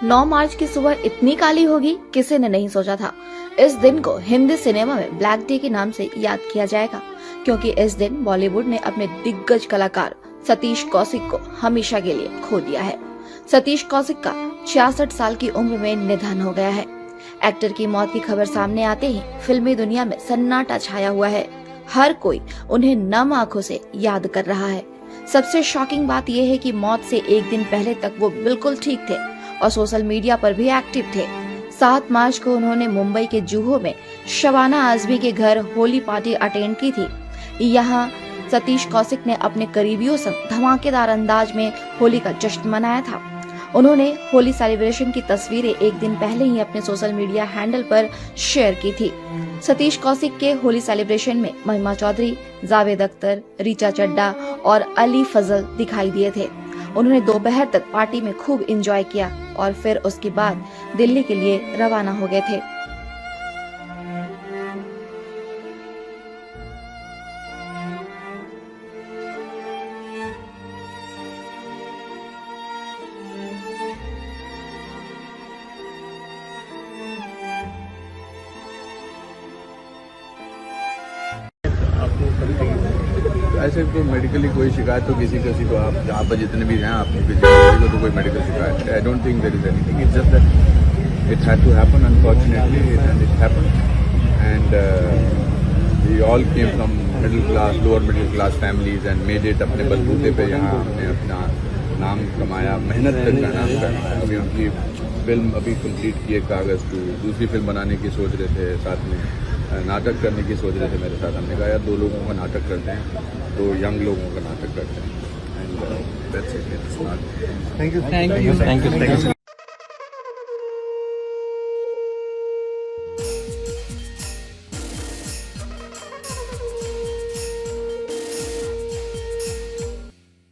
9 मार्च की सुबह इतनी काली होगी किसी ने नहीं सोचा था। इस दिन को हिंदी सिनेमा में ब्लैक डे के नाम से याद किया जाएगा, क्योंकि इस दिन बॉलीवुड ने अपने दिग्गज कलाकार सतीश कौशिक को हमेशा के लिए खो दिया है। सतीश कौशिक का 66 साल की उम्र में निधन हो गया है। एक्टर की मौत की खबर सामने आते ही फिल्मी दुनिया में सन्नाटा छाया हुआ है। हर कोई उन्हें नम आंखों से याद कर रहा है। सबसे शॉकिंग बात यह है कि मौत से एक दिन पहले तक वो बिल्कुल ठीक थे और सोशल मीडिया पर भी एक्टिव थे। 7 मार्च को उन्होंने मुंबई के जुहू में शबाना आजमी के घर होली पार्टी अटेंड की थी। यहाँ सतीश कौशिक ने अपने करीबियों संग धमाकेदार अंदाज में होली का जश्न मनाया था। उन्होंने होली सेलिब्रेशन की तस्वीरें एक दिन पहले ही अपने सोशल मीडिया हैंडल पर शेयर की थी। सतीश कौशिक के होली सेलिब्रेशन में महिमा चौधरी, जावेद अख्तर, ऋचा चड्ढा और अली फजल दिखाई दिए थे। उन्होंने दोपहर तक पार्टी में खूब एंजॉय किया और फिर उसके बाद दिल्ली के लिए रवाना हो गए थे। ऐसे तो मेडिकली कोई शिकायत तो किसी को आप जहाँ पर जितने भी हैं आपने किसी को तो कोई मेडिकल शिकायत I don't think there is anything it's just that it had to happen unfortunately and it happen and we all came from middle class lower middle class families and made it अपने बलबूते पे यहाँ हमने अपना नाम कमाया, मेहनत का नाम कमाया। अभी उनकी फिल्म अभी कंप्लीट किए कागज़ टू, दूसरी फिल्म बनाने की सोच रहे थे, साथ में नाटक करने की सोच रहे थे मेरे साथ। हमने कहा यार 2 लोगों का नाटक करते हैं, 2 यंग लोगों का नाटक करते हैं and that's it. Thank you.